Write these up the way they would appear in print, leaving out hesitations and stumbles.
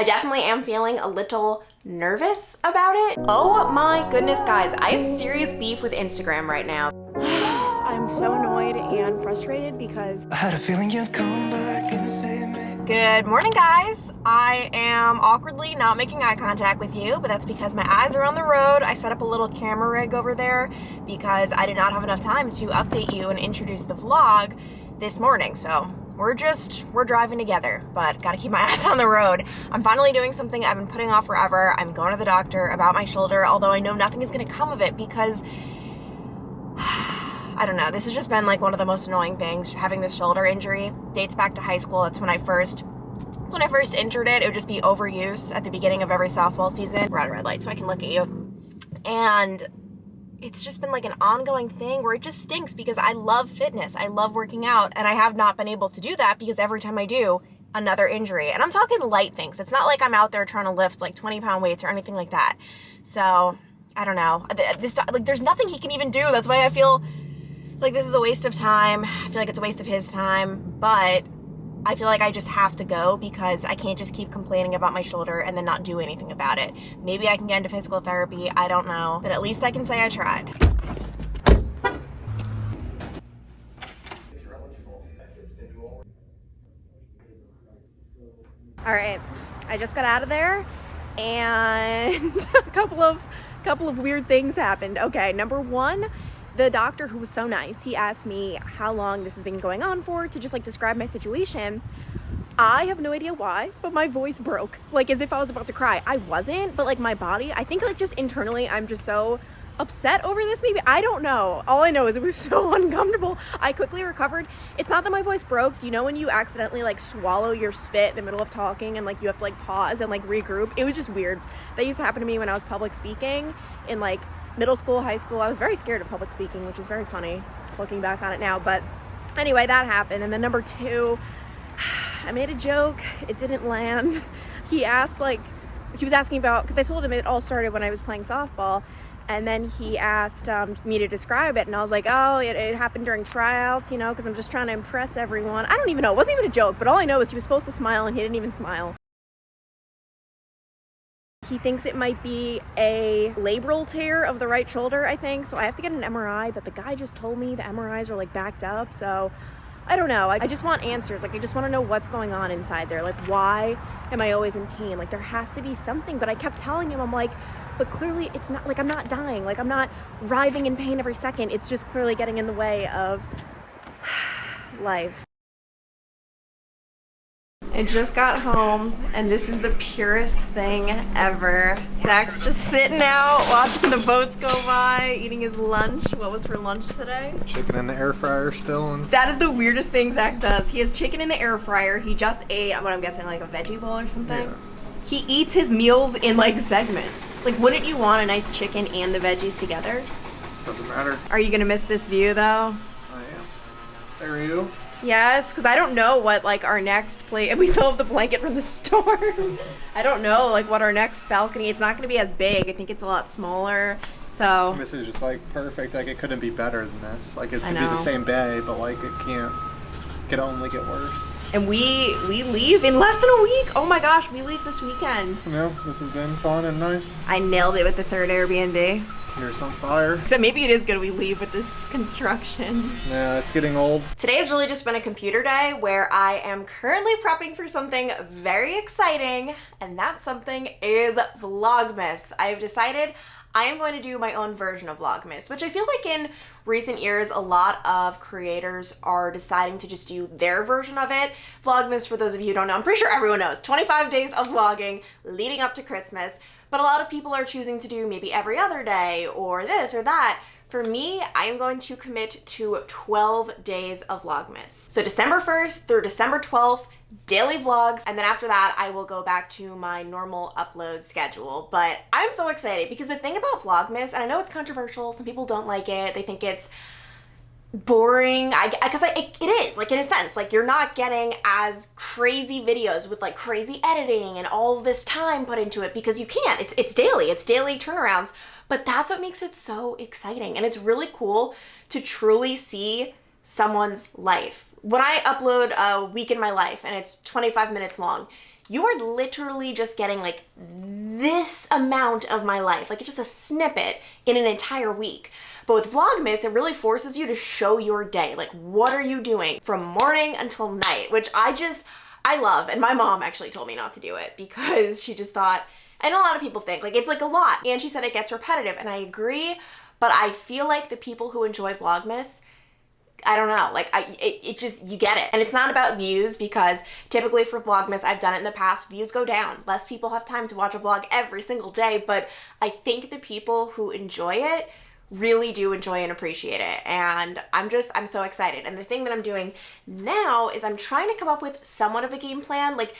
I definitely am feeling a little nervous about it. Oh my goodness, guys, I have serious beef with Instagram right now. I'm so annoyed and frustrated because I had a feeling you'd come back and save me. Good morning, guys. I am awkwardly not making eye contact with you, but that's because my eyes are on the road. I set up a little camera rig over there because I did not have enough time to update you and introduce the vlog this morning. So we're driving together, but gotta keep my eyes on the road. I'm finally doing something I've been putting off forever. I'm going to the doctor about my shoulder, although I know nothing is gonna come of it because I don't know, this has just been like one of the most annoying things. Having this shoulder injury dates back to high school. That's when I first injured it. It would just be overuse at the beginning of every softball season. We're at a red light so I can look at you. And it's just been like an ongoing thing where it just stinks because I love fitness. I love working out, and I have not been able to do that because every time I do, another injury. And I'm talking light things. It's not like I'm out there trying to lift like 20-pound weights or anything like that. So I don't know. Like there's nothing he can even do. That's why I feel like this is a waste of time. I feel like it's a waste of his time, but I feel like I just have to go because I can't just keep complaining about my shoulder and then not do anything about it. Maybe I can get into physical therapy, I don't know, but at least I can say I tried. All right, I just got out of there and a couple of weird things happened. Okay, number one, the doctor, who was so nice, he asked me how long this has been going on for, to just like describe my situation. I have no idea why, but my voice broke, like as if I was about to cry. I wasn't, but like my body, I think like just internally, I'm just so upset over this maybe. I don't know. All I know is it was so uncomfortable. I quickly recovered. It's not that my voice broke. Do you know when you accidentally like swallow your spit in the middle of talking and like you have to like pause and like regroup? It was just weird. That used to happen to me when I was public speaking in like middle school, high school. I was very scared of public speaking, which is very funny looking back on it now. But anyway, that happened. And then number two, I made a joke. It didn't land. He asked, like, he was asking about, because I told him it all started when I was playing softball. And then he asked me to describe it. And I was like, oh, it happened during tryouts, you know, because I'm just trying to impress everyone. I don't even know. It wasn't even a joke. But all I know is he was supposed to smile and he didn't even smile. He thinks it might be a labral tear of the right shoulder, I think. So I have to get an MRI, but the guy just told me the MRIs are like backed up. So I don't know. I just want answers. Like I just want to know what's going on inside there. Like why am I always in pain? Like there has to be something. But I kept telling him, I'm like, but clearly it's not, like I'm not dying. Like I'm not writhing in pain every second. It's just clearly getting in the way of life. I just got home and this is the purest thing ever. Zach's just sitting out, watching the boats go by, eating his lunch. What was for lunch today? Chicken in the air fryer still. And that is the weirdest thing Zach does. He has chicken in the air fryer. He just ate, what I'm guessing, like a veggie bowl or something. Yeah. He eats his meals in like segments. Like wouldn't you want a nice chicken and the veggies together? Doesn't matter. Are you gonna miss this view though? I am. There you go. Yes, because I don't know what like our next place, and we still have the blanket from the storm. I don't know like what our next balcony, it's not going to be as big. I think it's a lot smaller. So This is just like perfect. Like it couldn't be better than this. Like it could be know. the same day, but like it can only get worse. And we leave in less than a week. Oh my gosh, we leave this weekend. You know, this has been fun and nice. I nailed it with the third Airbnb. Here's on fire. Except maybe it is good we leave with this construction. Yeah, it's getting old. Today has really just been a computer day where I am currently prepping for something very exciting, and that something is Vlogmas. I've decided I am going to do my own version of Vlogmas, which I feel like in recent years, a lot of creators are deciding to just do their version of it. Vlogmas, for those of you who don't know, I'm pretty sure everyone knows, 25 days of vlogging leading up to Christmas. But a lot of people are choosing to do maybe every other day or this or that. For me, I am going to commit to 12 days of Vlogmas. So December 1st through December 12th, daily vlogs, and then after that, I will go back to my normal upload schedule. But I'm so excited because the thing about Vlogmas, and I know it's controversial, some people don't like it, they think it's boring, because it is, like in a sense, like you're not getting as crazy videos with like crazy editing and all of this time put into it because you can't. It's daily turnarounds, but that's what makes it so exciting. And it's really cool to truly see someone's life. When I upload a week in my life and it's 25 minutes long, you are literally just getting like this amount of my life. Like it's just a snippet in an entire week. But with Vlogmas, it really forces you to show your day. Like, what are you doing from morning until night? Which I love. And my mom actually told me not to do it because she just thought, and a lot of people think, like, it's like a lot. And she said it gets repetitive. And I agree. But I feel like the people who enjoy Vlogmas, I don't know, like it just, you get it. And it's not about views because typically for Vlogmas, I've done it in the past, views go down. Less people have time to watch a vlog every single day. But I think the people who enjoy it really do enjoy and appreciate it. And I'm so excited. And the thing that I'm doing now is I'm trying to come up with somewhat of a game plan, like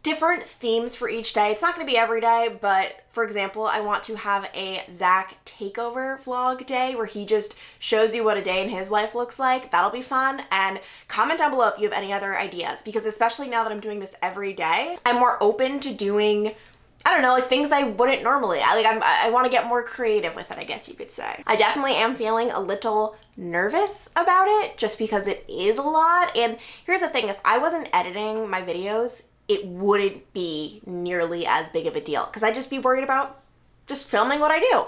different themes for each day. It's not going to be every day, but for example, I want to have a Zach takeover vlog day where he just shows you what a day in his life looks like. That'll be fun. And comment down below if you have any other ideas, because especially now that I'm doing this every day, I'm more open to doing, I don't know, like things I wouldn't normally. I want to get more creative with it, I guess you could say. I definitely am feeling a little nervous about it just because it is a lot. And here's the thing, if I wasn't editing my videos, it wouldn't be nearly as big of a deal because I'd just be worried about just filming what I do.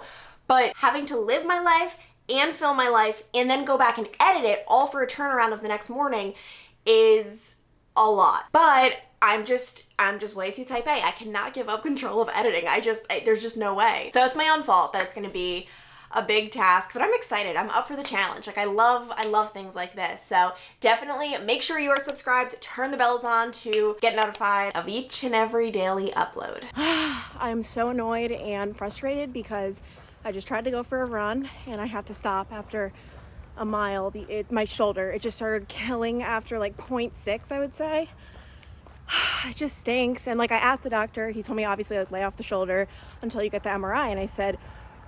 But having to live my life and film my life and then go back and edit it all for a turnaround of the next morning is a lot. But I'm just way too type A. I cannot give up control of editing. There's just no way. So it's my own fault that it's gonna be a big task, but I'm excited. I'm up for the challenge. Like I love things like this. So definitely make sure you are subscribed, turn the bells on to get notified of each and every daily upload. I'm so annoyed and frustrated because I just tried to go for a run and I had to stop after a mile. My shoulder, it just started killing after like 0.6, I would say. It just stinks. And like I asked the doctor, he told me obviously like lay off the shoulder until you get the MRI. And I said,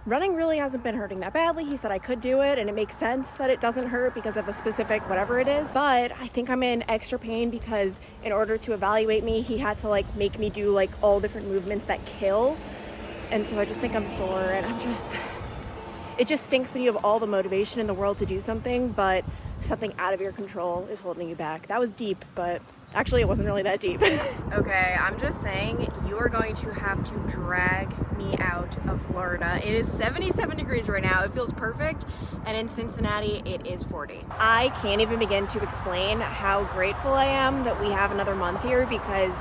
running really hasn't been hurting that badly. He said I could do it and it makes sense that it doesn't hurt because of a specific whatever it is. But I think I'm in extra pain because in order to evaluate me, he had to like make me do like all different movements that kill. And so I just think I'm sore and it just stinks when you have all the motivation in the world to do something, but something out of your control is holding you back. That was deep, but actually, it wasn't really that deep. Okay, I'm just saying, you are going to have to drag me out of Florida. It is 77 degrees right now. It feels perfect. And in Cincinnati, it is 40. I can't even begin to explain how grateful I am that we have another month here because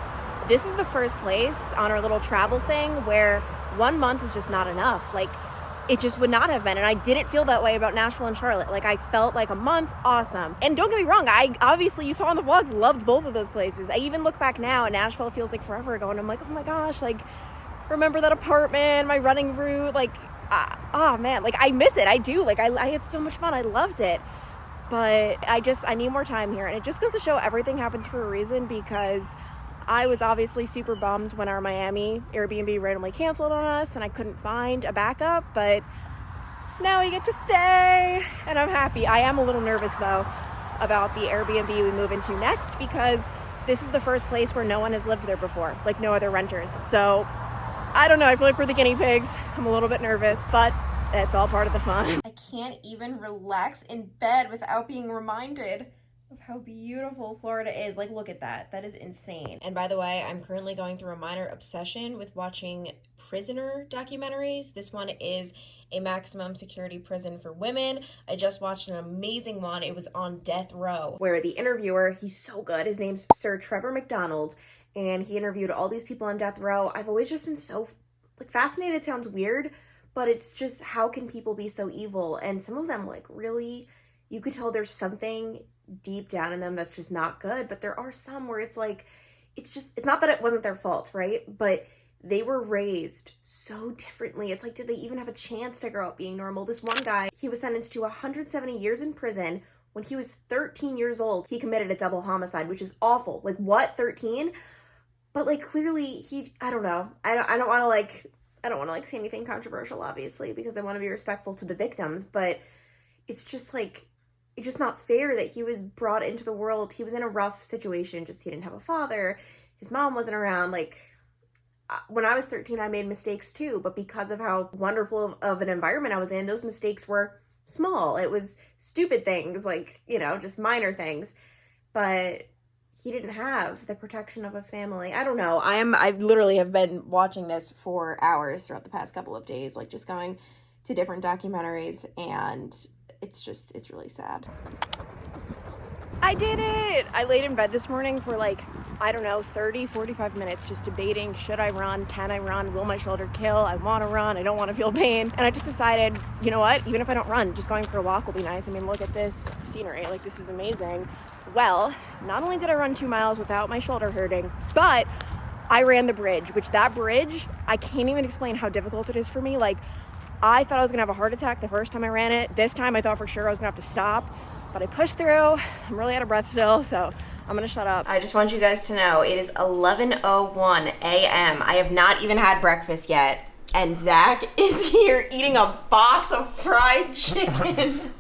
this is the first place on our little travel thing where 1 month is just not enough. Like, it just would not have been. And I didn't feel that way about Nashville and Charlotte. Like I felt like a month, awesome. And don't get me wrong, I obviously, you saw on the vlogs, loved both of those places. I even look back now and Nashville feels like forever ago. And I'm like, oh my gosh, like remember that apartment, my running route, like, oh man, like I miss it. I do. Like I had so much fun. I loved it. But I need more time here. And it just goes to show everything happens for a reason because I was obviously super bummed when our Miami Airbnb randomly canceled on us and I couldn't find a backup, but now we get to stay and I'm happy. I am a little nervous though about the Airbnb we move into next because this is the first place where no one has lived there before, like no other renters. So I don't know, I feel like we're the guinea pigs. I'm a little bit nervous, but it's all part of the fun. I can't even relax in bed without being reminded of how beautiful Florida is. Like, look at that. That is insane. And by the way, I'm currently going through a minor obsession with watching prisoner documentaries. This one is a maximum security prison for women. I just watched an amazing one. It was on death row, where the interviewer, he's so good. His name's Sir Trevor McDonald, and he interviewed all these people on death row. I've always just been so like fascinated. It sounds weird, but it's just, how can people be so evil? And some of them, like, really, you could tell there's something deep down in them that's just not good. But there are some where it's like, it's not that it wasn't their fault, right? But they were raised so differently. It's like, did they even have a chance to grow up being normal? This one guy, he was sentenced to 170 years in prison. When he was 13 years old, he committed a double homicide, which is awful. Like, what, 13? But like, clearly I don't know. I don't want to say anything controversial, obviously, because I want to be respectful to the victims, but it's just like, it's just not fair that he was brought into the world. He was in a rough situation, just he didn't have a father. His mom wasn't around. Like, when I was 13, I made mistakes too, but because of how wonderful of an environment I was in, those mistakes were small. It was stupid things, like, you know, just minor things. But he didn't have the protection of a family. I don't know. I literally have been watching this for hours throughout the past couple of days, like just going to different documentaries, and it's really sad. I did it! I laid in bed this morning for like, I don't know, 30, 45 minutes just debating, should I run, can I run, will my shoulder kill, I want to run, I don't want to feel pain. And I just decided, you know what, even if I don't run, just going for a walk will be nice. I mean, look at this scenery, like this is amazing. Well, not only did I run 2 miles without my shoulder hurting, but I ran the bridge, which that bridge, I can't even explain how difficult it is for me. Like, I thought I was gonna have a heart attack the first time I ran it. This time I thought for sure I was gonna have to stop, but I pushed through. I'm really out of breath still, so I'm gonna shut up. I just want you guys to know it is 11:01 a.m. I have not even had breakfast yet, and Zach is here eating a box of fried chicken.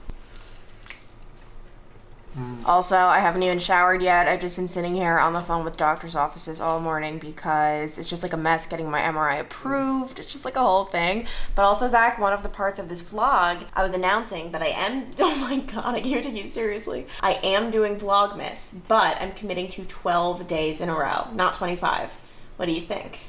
Also, I haven't even showered yet. I've just been sitting here on the phone with doctor's offices all morning because it's just like a mess getting my MRI approved. It's just like a whole thing. But also, Zach, one of the parts of this vlog, I was announcing that I am, oh my God, I can't take you seriously. I am doing vlogmas, but I'm committing to 12 days in a row, not 25. What do you think?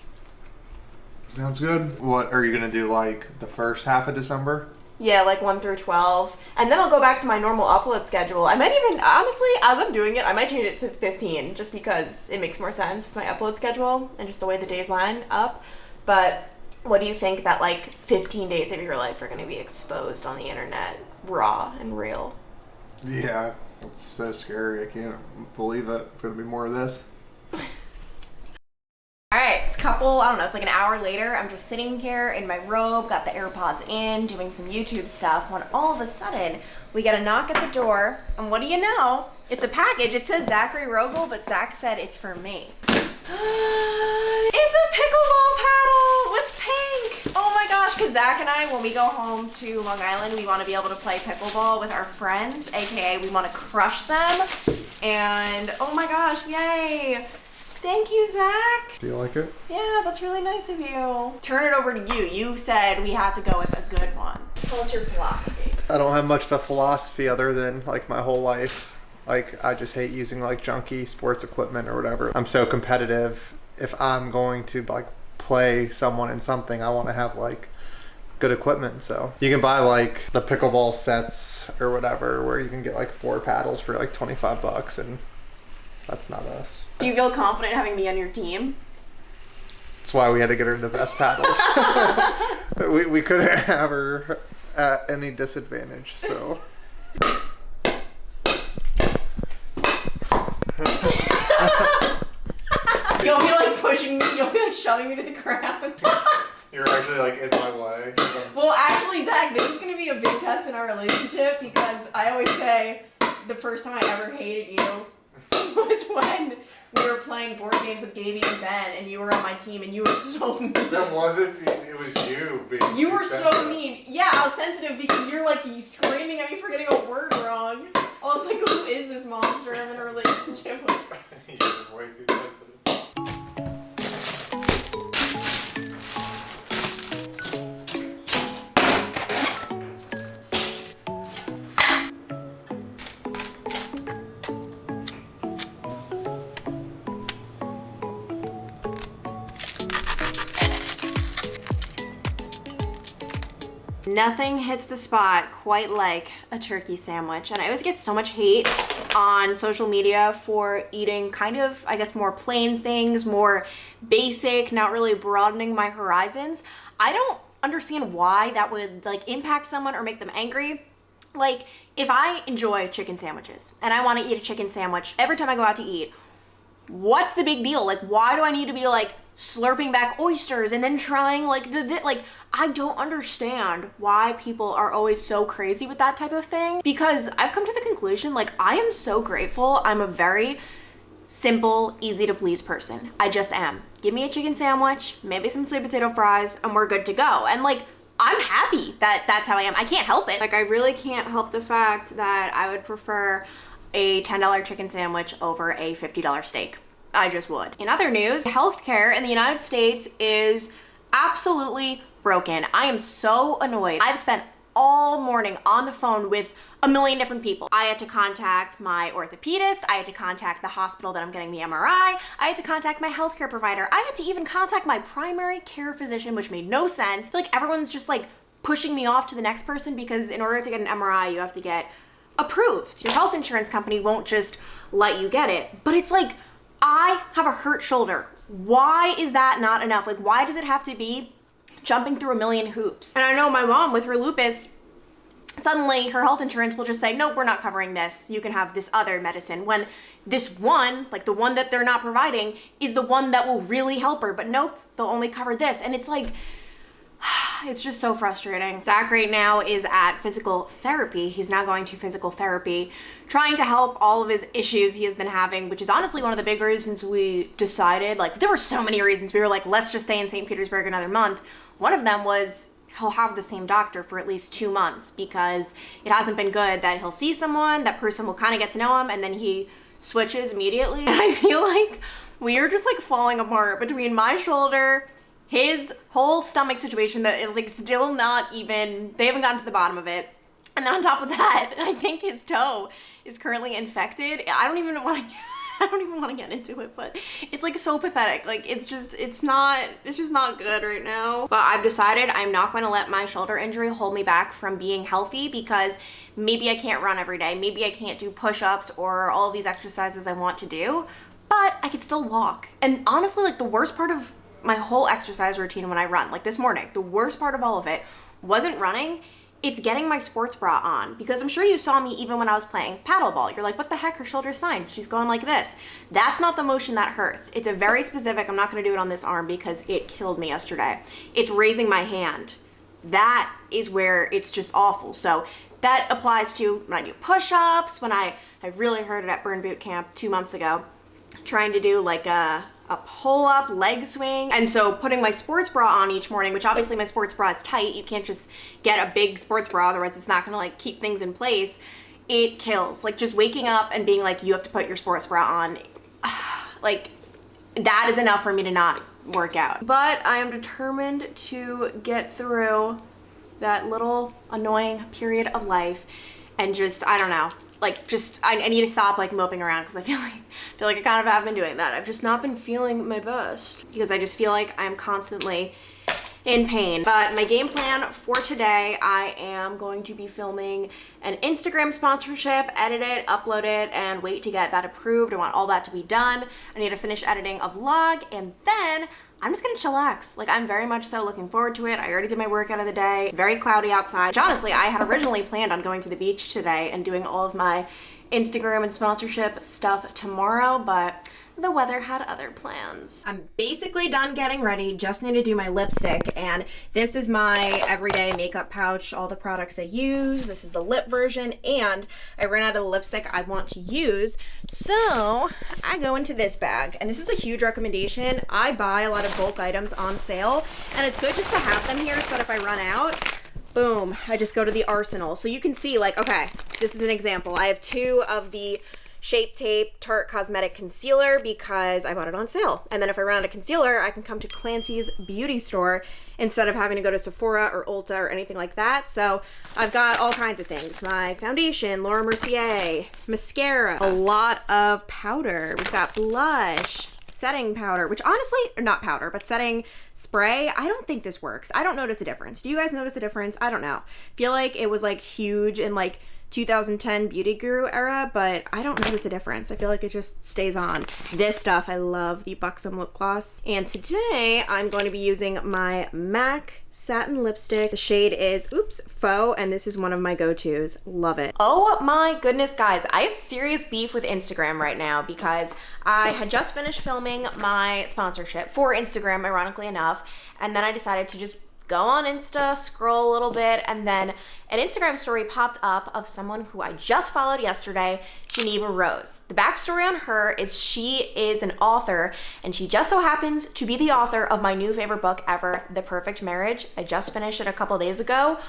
Sounds good. What are you gonna do, like the first half of December? Yeah, like 1 through 12. And then I'll go back to my normal upload schedule. I might even, honestly, as I'm doing it, I might change it to 15 just because it makes more sense with my upload schedule and just the way the days line up. But what do you think that like 15 days of your life are going to be exposed on the internet, raw and real? Yeah, it's so scary. I can't believe it. It's gonna be more of this. All right, it's I don't know, it's like an hour later. I'm just sitting here in my robe, got the AirPods in, doing some YouTube stuff, when all of a sudden, we get a knock at the door, and what do you know? It's a package. It says Zachary Rogel, but Zach said it's for me. It's a pickleball paddle with pink! Oh my gosh, because Zach and I, when we go home to Long Island, we want to be able to play pickleball with our friends, aka we want to crush them, and oh my gosh, yay! Thank you, Zach. Do you like it? Yeah, that's really nice of you. Turn it over to you. You said we had to go with a good one. Tell us your philosophy. I don't have much of a philosophy other than like my whole life. Like I just hate using like junky sports equipment or whatever. I'm so competitive. If I'm going to like play someone in something, I want to have like good equipment. So you can buy like the pickleball sets or whatever where you can get like 4 paddles for like $25 and that's not us. Do you feel confident having me on your team? That's why we had to get her the best paddles. we couldn't have her at any disadvantage, so. You'll be like pushing me, you'll be like shoving me to the ground. You're actually like in my way. Well, actually, Zach, this is gonna be a big test in our relationship because I always say the first time I ever hated you was when we were playing board games with Gaby and Ben, and you were on my team, and you were so mean. That wasn't me, it was you being You were so mean. Yeah, I was sensitive because you're like screaming at me for getting a word wrong. I was like, who is this monster I'm in a relationship with? You're way too sensitive. Nothing hits the spot quite like a turkey sandwich. And I always get so much hate on social media for eating kind of, I guess, more plain things, more basic, not really broadening my horizons. I don't understand why that would like impact someone or make them angry. Like, if I enjoy chicken sandwiches and I want to eat a chicken sandwich every time I go out to eat, what's the big deal? Like, why do I need to be like slurping back oysters and then trying like like I don't understand why people are always so crazy with that type of thing, because I've come to the conclusion like I am so grateful I'm a very simple, easy to please person. I just am. Give me a chicken sandwich, maybe some sweet potato fries, and we're good to go. And like I'm happy that that's how I am. I can't help it. Like I really can't help the fact that I would prefer a $10 chicken sandwich over a $50 steak. I just would. In other news, healthcare in the United States is absolutely broken. I am so annoyed. I've spent all morning on the phone with a million different people. I had to contact my orthopedist. I had to contact the hospital that I'm getting the MRI. I had to contact my healthcare provider. I had to even contact my primary care physician, which made no sense. Like everyone's just like pushing me off to the next person because in order to get an MRI, you have to get approved. Your health insurance company won't just let you get it. But it's like, I have a hurt shoulder. Why is that not enough? Like, why does it have to be jumping through a million hoops? And I know my mom with her lupus, suddenly her health insurance will just say, nope, we're not covering this. You can have this other medicine. When this one, like the one that they're not providing, is the one that will really help her. But nope, they'll only cover this. And it's like, it's just so frustrating. Zach right now is at physical therapy. He's now going to physical therapy, trying to help all of his issues he has been having, which is honestly one of the big reasons we decided, like there were so many reasons. We were like, let's just stay in St. Petersburg another month. One of them was he'll have the same doctor for at least 2 months because it hasn't been good that he'll see someone, that person will kind of get to know him, and then he switches immediately. And I feel like we are just like falling apart between my shoulder, his whole stomach situation that is like still not even, they haven't gotten to the bottom of it. And then on top of that, I think his toe is currently infected. I don't even want to get into it, but it's like so pathetic. Like it's just not good right now. But I've decided I'm not going to let my shoulder injury hold me back from being healthy because maybe I can't run every day. Maybe I can't do push-ups or all of these exercises I want to do, but I could still walk. And honestly, like the worst part of my whole exercise routine when I run, like this morning, the worst part of all of it wasn't running. It's getting my sports bra on, because I'm sure you saw me even when I was playing paddleball. You're like, what the heck? Her shoulder's fine. She's going like this. That's not the motion that hurts. It's a very specific, I'm not going to do it on this arm because it killed me yesterday. It's raising my hand. That is where it's just awful. So that applies to when I do push-ups, when I really heard it at Burn Boot Camp 2 months ago, trying to do like a pull-up leg swing. And so putting my sports bra on each morning, which obviously my sports bra is tight. You can't just get a big sports bra, otherwise it's not gonna like keep things in place. It kills. Like just waking up and being like, you have to put your sports bra on. Like that is enough for me to not work out. But I am determined to get through that little annoying period of life and just, I don't know, like just I need to stop like moping around because I feel like I kind of have been doing that. I've just not been feeling my best because I just feel like I'm constantly in pain. But my game plan for today, I am going to be filming an Instagram sponsorship, edit it, upload it, and wait to get that approved. I want all that to be done. I need to finish editing a vlog, and then I'm just gonna chillax. Like I'm very much so looking forward to it. I already did my workout of the day. It's very cloudy outside. Which honestly, I had originally planned on going to the beach today and doing all of my Instagram and sponsorship stuff tomorrow, but the weather had other plans. I'm basically done getting ready, just need to do my lipstick, and this is my everyday makeup pouch, all the products I use. This is the lip version, and I ran out of the lipstick I want to use, so I go into this bag, and this is a huge recommendation. I buy a lot of bulk items on sale, and it's good just to have them here so that if I run out, boom, I just go to the arsenal. So you can see, like, okay, this is an example. I have 2 of the Shape Tape Tarte Cosmetic Concealer because I bought it on sale. And then if I run out of concealer, I can come to Clancy's beauty store instead of having to go to Sephora or Ulta or anything like that. So I've got all kinds of things. My foundation, Laura Mercier, mascara, a lot of powder. We've got blush, setting powder, which honestly, not powder, but setting spray. I don't think this works. I don't notice a difference. Do you guys notice a difference? I don't know. Feel like it was like huge in like 2010 beauty guru era, but I don't notice a difference. I feel like it just stays on. This stuff, I love the Buxom lip gloss. And today I'm going to be using my MAC satin lipstick. The shade is Faux, and this is one of my go-tos. Love it. Oh my goodness, guys, I have serious beef with Instagram right now because I had just finished filming my sponsorship for Instagram, ironically enough, and then I decided to just go on Insta, scroll a little bit, and then an Instagram story popped up of someone who I just followed yesterday, Geneva Rose. The backstory on her is she is an author, and she just so happens to be the author of my new favorite book ever, The Perfect Marriage. I just finished it a couple days ago.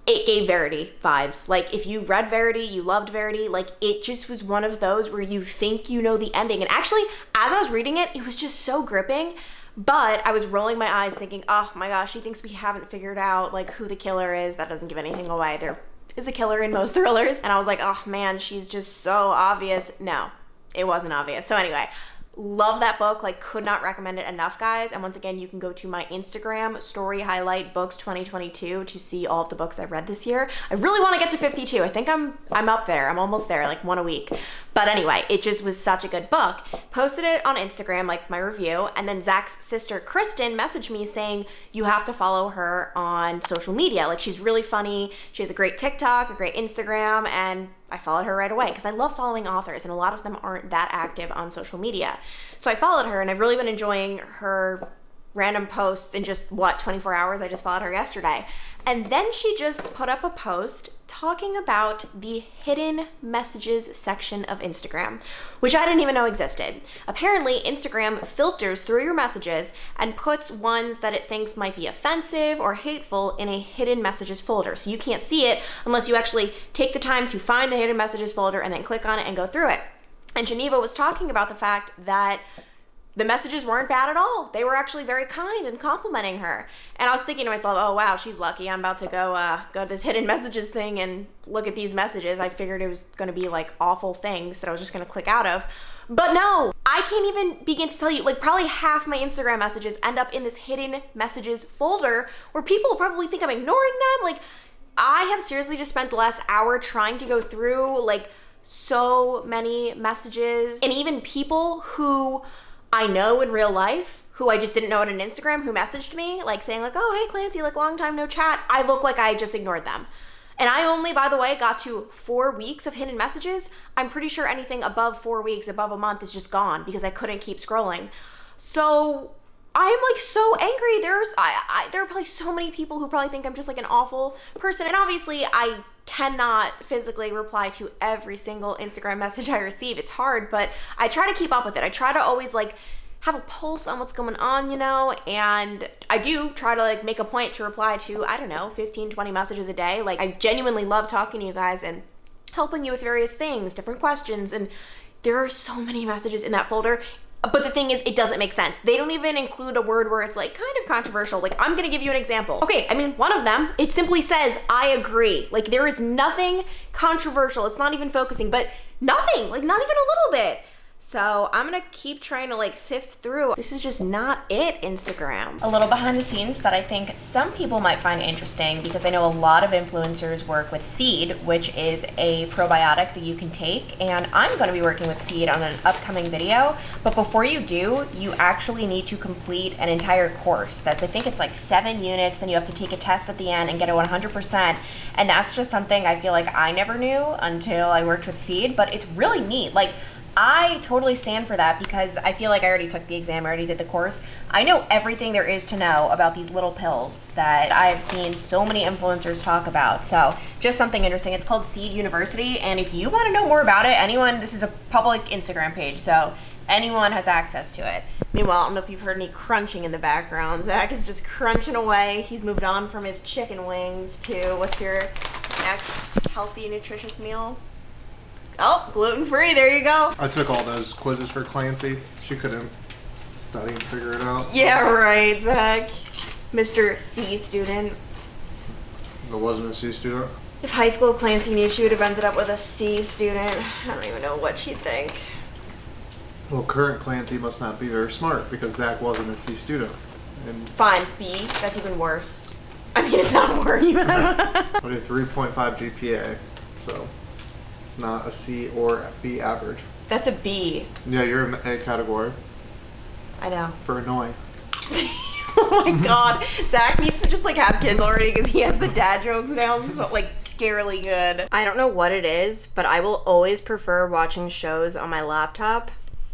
It gave Verity vibes. Like if you read Verity, you loved Verity, like it just was one of those where you think you know the ending. And actually, as I was reading it, it was just so gripping. But I was rolling my eyes thinking, oh my gosh, she thinks we haven't figured out like who the killer is. That doesn't give anything away. There is a killer in most thrillers. And I was like, oh man, she's just so obvious. No, it wasn't obvious. So anyway, love that book, like could not recommend it enough, guys. And once again, you can go to my Instagram story highlight books 2022 to see all of the books I've read this year. I really want to get to 52. I think I'm up there. I'm almost there, like one a week. But anyway, it just was such a good book. Posted it on Instagram, like my review, and then Zach's sister Kristen messaged me saying you have to follow her on social media. Like she's really funny. She has a great TikTok, a great Instagram, and I followed her right away because I love following authors and a lot of them aren't that active on social media. So I followed her and I've really been enjoying her random posts in just 24 hours. I just followed her yesterday. And then she just put up a post talking about the hidden messages section of Instagram, which I didn't even know existed. Apparently, Instagram filters through your messages and puts ones that it thinks might be offensive or hateful in a hidden messages folder. So you can't see it unless you actually take the time to find the hidden messages folder and then click on it and go through it. And Geneva was talking about the fact that the messages weren't bad at all. They were actually very kind and complimenting her. And I was thinking to myself, oh wow, she's lucky. I'm about to go to this hidden messages thing and look at these messages. I figured it was gonna be like awful things that I was just gonna click out of. But no, I can't even begin to tell you, like probably half my Instagram messages end up in this hidden messages folder where people probably think I'm ignoring them. Like I have seriously just spent the last hour trying to go through like so many messages and even people who I know in real life, who I just didn't know on an Instagram, who messaged me, like saying like, oh, hey Clancy, like long time no chat. I look like I just ignored them. And I only, by the way, got to 4 weeks of hidden messages. I'm pretty sure anything above 4 weeks, above a month is just gone because I couldn't keep scrolling. So I'm like so angry. There are probably so many people who probably think I'm just like an awful person. And obviously I cannot physically reply to every single Instagram message I receive. It's hard, but I try to keep up with it. I try to always like have a pulse on what's going on, you know, and I do try to like make a point to reply to, I don't know, 15, 20 messages a day. Like I genuinely love talking to you guys and helping you with various things, different questions, and there are so many messages in that folder. But the thing is, it doesn't make sense. They don't even include a word where it's like kind of controversial. Like I'm gonna give you an example. Okay, I mean, one of them, it simply says, I agree. Like there is nothing controversial. It's not even focusing, but nothing, like not even a little bit. So I'm gonna keep trying to like sift through. This is just not it, Instagram. A little behind the scenes that I think some people might find interesting because I know a lot of influencers work with Seed, which is a probiotic that you can take. And I'm gonna be working with Seed on an upcoming video. But before you do, you actually need to complete an entire course. I think it's like 7 units. Then you have to take a test at the end and get a 100%. And that's just something I feel like I never knew until I worked with Seed, but it's really neat. Like I totally stand for that because I feel like I already took the exam, I already did the course. I know everything there is to know about these little pills that I've seen so many influencers talk about. So just something interesting. It's called Seed University. And if you want to know more about it, this is a public Instagram page. So anyone has access to it. Meanwhile, I don't know if you've heard any crunching in the background. Zach is just crunching away. He's moved on from his chicken wings to what's your next healthy, nutritious meal? Oh, gluten-free, there you go. I took all those quizzes for Clancy. She couldn't study and figure it out. Yeah, right, Zach. Mr. C student. It wasn't a C student. If high school Clancy knew, she would have ended up with a C student. I don't even know what she'd think. Well, current Clancy must not be very smart because Zach wasn't a C student. And fine, B. That's even worse. I mean, it's not a word even. I did 3.5 GPA, so it's not a C or a B average. That's a B. Yeah, you're in A category. I know. For annoying. Oh my god. Zach needs to just like have kids already because he has the dad jokes down so like scarily good. I don't know what it is, but I will always prefer watching shows on my laptop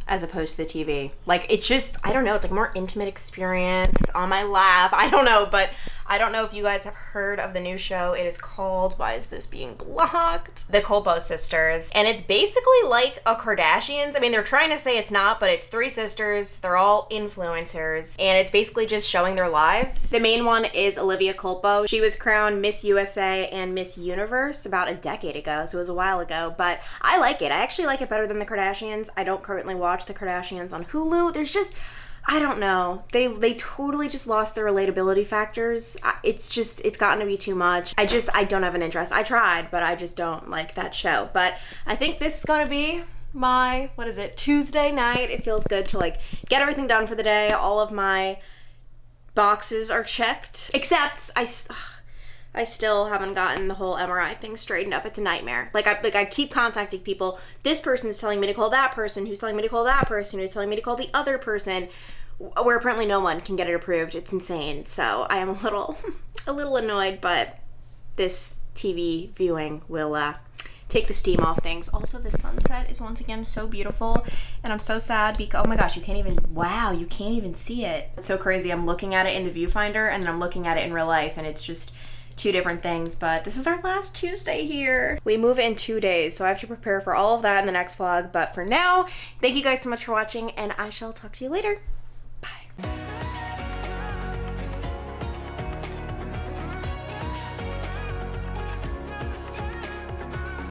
as opposed to the TV. Like it's just, I don't know, it's like a more intimate experience on my lap. I don't know, but I don't know if you guys have heard of the new show. It is called, why is this being blocked? The Colpo Sisters. And it's basically like a Kardashians. I mean, they're trying to say it's not, but it's 3 sisters. They're all influencers. And it's basically just showing their lives. The main one is Olivia Colpo. She was crowned Miss USA and Miss Universe about a decade ago, so it was a while ago. But I like it. I actually like it better than the Kardashians. I don't currently watch the Kardashians on Hulu. There's just, I don't know. They totally just lost their relatability factors. It's gotten to be too much. I don't have an interest. I tried, but I just don't like that show. But I think this is gonna be my, what is it, Tuesday night. It feels good to like get everything done for the day. All of my boxes are checked, except I still haven't gotten the whole MRI thing straightened up. It's a nightmare. I keep contacting people. This person's telling me to call that person, who's telling me to call that person, who's telling me to call the other person, where apparently no one can get it approved. It's insane. So I am a little annoyed, but this TV viewing will take the steam off things. Also, the sunset is once again so beautiful, and I'm so sad because, oh my gosh, you can't even see it. It's so crazy. I'm looking at it in the viewfinder, and then I'm looking at it in real life, and it's just two different things. But this is our last Tuesday here. We move in 2 days, so I have to prepare for all of that in the next vlog. But for now, thank you guys so much for watching, and I shall talk to you later.